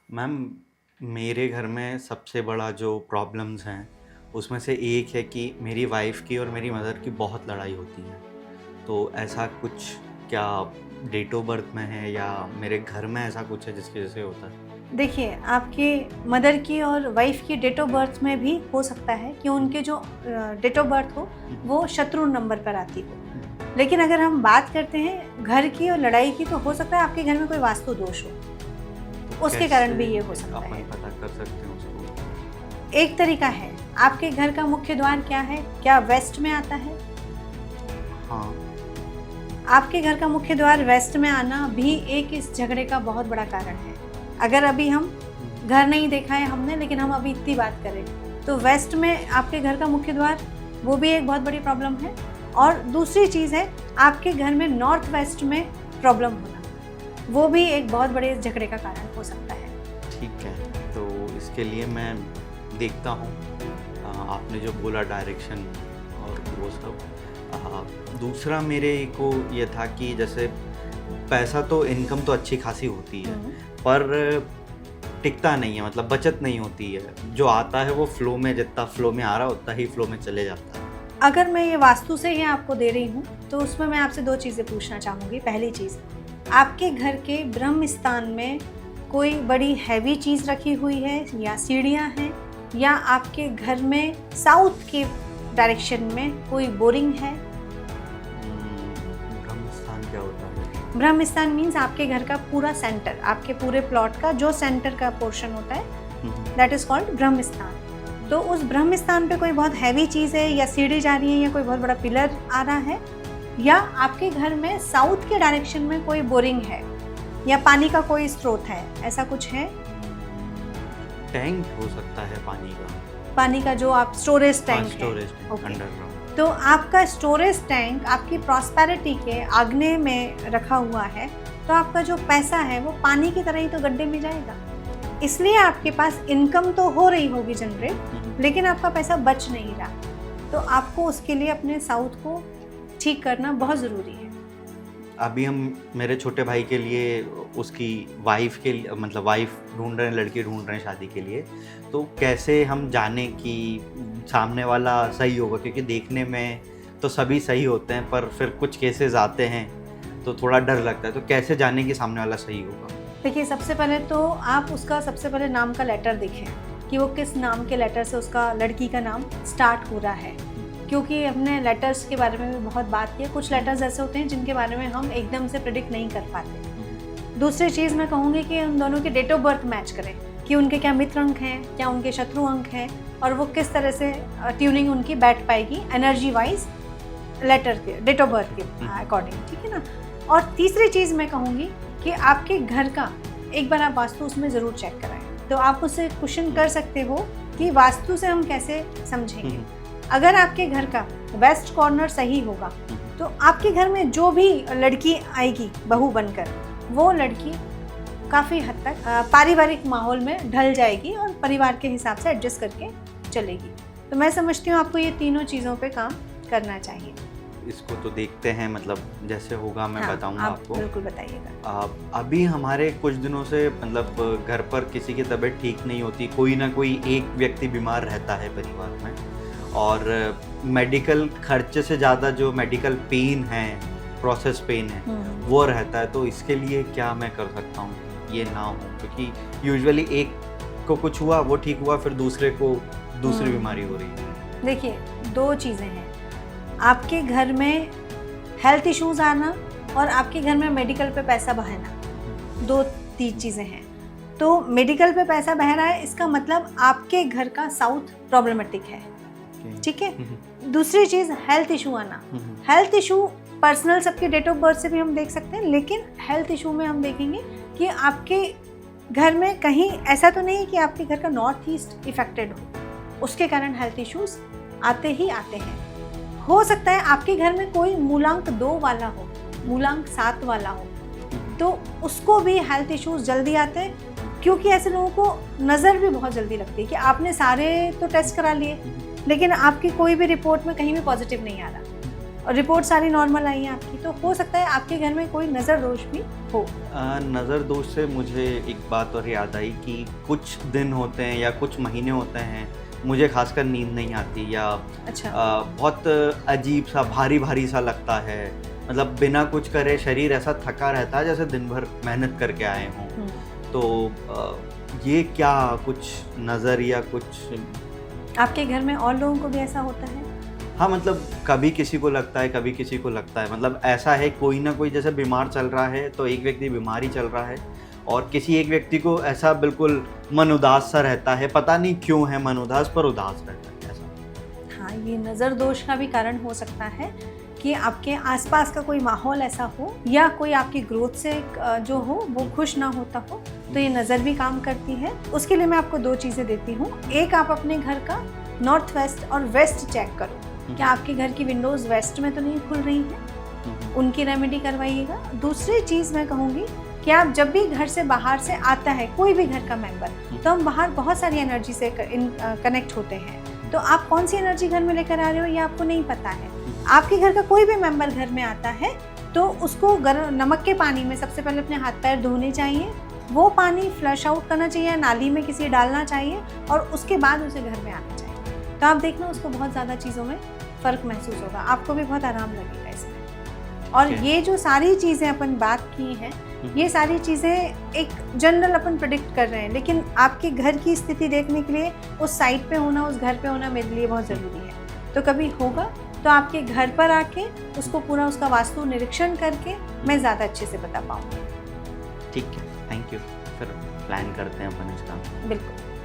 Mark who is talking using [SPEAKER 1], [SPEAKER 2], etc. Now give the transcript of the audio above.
[SPEAKER 1] Ma'am, मेरे घर में सबसे बड़ा जो प्रॉब्लम्स हैं उसमें से एक है कि मेरी वाइफ़ की और मेरी मदर की बहुत लड़ाई होती है। तो ऐसा कुछ क्या डेट ऑफ बर्थ में है या मेरे घर में ऐसा कुछ है जिसकी वजह से होता है?
[SPEAKER 2] देखिए, आपके मदर की और वाइफ़ की डेट ऑफ बर्थ में भी हो सकता है कि उनके जो डेट ऑफ बर्थ हो, वो शत्रु नंबर पर आती हो। लेकिन अगर हम बात करते हैं घर की और लड़ाई की, तो हो सकता है आपके घर में कोई वास्तु दोष हो,
[SPEAKER 1] तो
[SPEAKER 2] उसके कारण भी ये हो सकता
[SPEAKER 1] अपन
[SPEAKER 2] है।
[SPEAKER 1] पता कर सकते हैं उसको?
[SPEAKER 2] एक तरीका है, आपके घर का मुख्य द्वार क्या है? क्या वेस्ट में आता है?
[SPEAKER 1] हाँ।
[SPEAKER 2] आपके घर का मुख्य द्वार वेस्ट में आना भी एक इस झगड़े का बहुत बड़ा कारण है। अगर अभी हम घर नहीं देखा है हमने, लेकिन हम अभी इतनी बात करें, तो वेस्ट में आपके घर का मुख्य द्वार, वो भी एक बहुत बड़ी प्रॉब्लम है। और दूसरी चीज़ है, आपके घर में नॉर्थ वेस्ट में प्रॉब्लम होना, वो भी एक बहुत बड़े झगड़े का कारण हो सकता है।
[SPEAKER 1] ठीक है, तो इसके लिए मैं देखता हूँ। आपने जो बोला डायरेक्शन और वो सब। दूसरा मेरे को ये था कि जैसे पैसा तो इनकम तो अच्छी खासी होती है, पर टिकता नहीं है, मतलब बचत नहीं होती है। जो आता है वो फ्लो में, जितना फ्लो में आ रहा उतना ही फ्लो में चले जाता है।
[SPEAKER 2] अगर मैं ये वास्तु से ही आपको दे रही हूँ, तो उसमें मैं आपसे 2 चीज़ें पूछना चाहूँगी। पहली चीज़, आपके घर के ब्रह्म स्थान में कोई बड़ी हैवी चीज़ रखी हुई है या सीढ़ियाँ हैं, या आपके घर में साउथ के डायरेक्शन में कोई बोरिंग है?
[SPEAKER 1] ब्रह्म स्थान क्या होता है?
[SPEAKER 2] ब्रह्म स्थान मीन्स आपके घर का पूरा सेंटर, आपके पूरे प्लॉट का जो सेंटर का पोर्शन होता है, दैट इज़ कॉल्ड ब्रह्म स्थान। तो उस ब्रह्म स्थान पे कोई बहुत हैवी चीज़ है, या सीढ़ी जा रही है, या कोई बहुत बड़ा पिलर आ रहा है, या आपके घर में साउथ के डायरेक्शन में कोई बोरिंग है, या पानी का कोई स्रोत है, ऐसा कुछ है?
[SPEAKER 1] टैंक हो सकता है पानी का।
[SPEAKER 2] पानी का जो आप स्टोरेज टैंक है।
[SPEAKER 1] Storage tank
[SPEAKER 2] okay.
[SPEAKER 1] अंडरग्राउंड।
[SPEAKER 2] तो आपका स्टोरेज टैंक आपकी प्रॉस्पेरिटी के आग्नेय में रखा हुआ है, तो आपका जो पैसा है वो पानी की तरह ही तो गड्ढे में जाएगा। इसलिए आपके पास इनकम तो हो रही होगी जनरेट, लेकिन आपका पैसा बच नहीं रहा। तो आपको उसके लिए अपने साउथ को ठीक करना बहुत ज़रूरी है।
[SPEAKER 1] अभी हम मेरे छोटे भाई के लिए उसकी वाइफ के लिए, मतलब वाइफ ढूंढ रहे हैं, लड़की ढूंढ रहे हैं शादी के लिए। तो कैसे हम जाने कि सामने वाला सही होगा? क्योंकि देखने में तो सभी सही होते हैं, पर फिर कुछ केसेस आते हैं तो थोड़ा डर लगता है। तो कैसे जाने कि सामने वाला सही होगा?
[SPEAKER 2] देखिए, सबसे पहले तो आप उसका सबसे पहले नाम का लेटर देखें कि वो किस नाम के लेटर से उसका लड़की का नाम स्टार्ट हो रहा है। क्योंकि हमने लेटर्स के बारे में भी बहुत बात की है। कुछ लेटर्स ऐसे होते हैं जिनके बारे में हम एकदम से प्रेडिक्ट नहीं कर पाते। दूसरी चीज़ मैं कहूँगी कि उन दोनों की डेट ऑफ बर्थ मैच करें कि उनके क्या मित्र अंक हैं, क्या उनके शत्रु अंक हैं, और वो किस तरह से ट्यूनिंग उनकी बैठ पाएगी एनर्जी वाइज लेटर के डेट ऑफ बर्थ के अकॉर्डिंग, ठीक है ना। और तीसरी चीज़ मैं कहूँगी कि आपके घर का एक बार आप वास्तु उसमें ज़रूर चेक कराएं। तो आप उससे क्वेश्चन कर सकते हो कि वास्तु से हम कैसे समझेंगे। अगर आपके घर का वेस्ट कॉर्नर सही होगा, तो आपके घर में जो भी लड़की आएगी बहू बनकर, वो लड़की काफ़ी हद तक पारिवारिक माहौल में ढल जाएगी और परिवार के हिसाब से एडजस्ट करके चलेगी। तो मैं समझती हूँ आपको ये तीनों चीज़ों पे काम करना चाहिए।
[SPEAKER 1] इसको तो देखते हैं, मतलब जैसे होगा मैं बताऊंगा आपको।
[SPEAKER 2] बिल्कुल बताइएगा।
[SPEAKER 1] अभी हमारे कुछ दिनों से, मतलब घर पर किसी की तबीयत ठीक नहीं होती, कोई ना कोई एक व्यक्ति बीमार रहता है परिवार में, और मेडिकल खर्चे से ज़्यादा जो मेडिकल पेन है, प्रोसेस पेन है, वो रहता है। तो इसके लिए क्या मैं कर सकता हूँ ये ना हो? क्योंकि यूजुअली एक को कुछ हुआ, वो ठीक हुआ, फिर दूसरे को दूसरी बीमारी हो रही है।
[SPEAKER 2] देखिए, 2 चीज़ें हैं, आपके घर में हेल्थ इश्यूज आना और आपके घर में मेडिकल पे पैसा बहाना, 2-3 चीज़ें हैं। तो मेडिकल पे पैसा बह रहा है, इसका मतलब आपके घर का साउथ प्रॉब्लमेटिक है, ठीक है। दूसरी चीज़, हेल्थ इशू आना। हेल्थ इशू पर्सनल सबके डेट ऑफ बर्थ से भी हम देख सकते हैं, लेकिन हेल्थ इशू में हम देखेंगे कि आपके घर में कहीं ऐसा तो नहीं कि आपके घर का नॉर्थ ईस्ट इफेक्टेड हो, उसके कारण हेल्थ इश्यूज आते ही आते हैं। हो सकता है आपके घर में कोई मूलांक 2 वाला हो, मूलांक 7 वाला हो, तो उसको भी हेल्थ इश्यूज जल्दी आते हैं। क्योंकि ऐसे लोगों को नज़र भी बहुत जल्दी लगती है कि आपने सारे तो टेस्ट करा लिए, लेकिन आपकी कोई भी रिपोर्ट में कहीं भी पॉजिटिव नहीं आ रहा, और रिपोर्ट सारी नॉर्मल आई है आपकी, तो हो सकता है आपके घर में कोई नज़र दोष भी हो।
[SPEAKER 1] नज़र दोष से मुझे एक बात और याद आई कि कुछ दिन होते हैं या कुछ महीने होते हैं मुझे खासकर नींद नहीं आती, या
[SPEAKER 2] अच्छा।
[SPEAKER 1] बहुत अजीब सा भारी भारी सा लगता है, मतलब बिना कुछ करे शरीर ऐसा थका रहता है जैसे दिन भर मेहनत करके आए हों। तो ये क्या कुछ नज़र या कुछ
[SPEAKER 2] आपके घर में और लोगों को भी ऐसा होता है?
[SPEAKER 1] हाँ, मतलब कभी किसी को लगता है, कभी किसी को लगता है, मतलब ऐसा है कोई ना कोई जैसे बीमार चल रहा है तो एक व्यक्ति बीमार ही चल रहा है, और किसी एक व्यक्ति को ऐसा बिल्कुल मन उदास सा रहता है, पता नहीं क्यों है मन उदास, पर उदास रहता है ऐसा।
[SPEAKER 2] हाँ, ये नज़र दोष का भी कारण हो सकता है कि आपके आसपास का कोई माहौल ऐसा हो, या कोई आपकी ग्रोथ से जो हो वो खुश ना होता हो, तो ये नज़र भी काम करती है। उसके लिए मैं आपको 2 चीज़ें देती हूँ। एक, आप अपने घर का नॉर्थ वेस्ट और वेस्ट चेक करो, क्या आपके घर की विंडोज़ वेस्ट में तो नहीं खुल रही हैं, उनकी रेमेडी करवाइएगा। दूसरी चीज़ मैं कहूँगी कि आप जब भी घर से बाहर से आता है कोई भी घर का मेंबर, तो हम बाहर बहुत सारी एनर्जी से कनेक्ट होते हैं, तो आप कौन सी एनर्जी घर में लेकर आ रहे हो ये आपको नहीं पता है। आपके घर का कोई भी मेंबर घर में आता है तो उसको गर्म नमक के पानी में सबसे पहले अपने हाथ पैर धोने चाहिए, वो पानी फ्लश आउट करना चाहिए, नाली में किसी डालना चाहिए, और उसके बाद उसे घर में आना चाहिए। तो आप देखना उसको बहुत ज़्यादा चीज़ों में फ़र्क महसूस होगा, आपको भी बहुत आराम लगेगा इसमें। और ये जो सारी चीज़ें अपन बात की हैं, ये सारी चीज़ें एक जनरल अपन प्रेडिक्ट कर रहे हैं, लेकिन आपके घर की स्थिति देखने के लिए उस साइट पे होना, उस घर पे होना मेरे लिए बहुत ज़रूरी है। तो कभी होगा तो आपके घर पर आके उसको पूरा उसका वास्तु निरीक्षण करके मैं ज़्यादा अच्छे से बता पाऊँगी।
[SPEAKER 1] ठीक है, थैंक यू। फिर प्लान करते हैं अपन इसका।
[SPEAKER 2] बिल्कुल।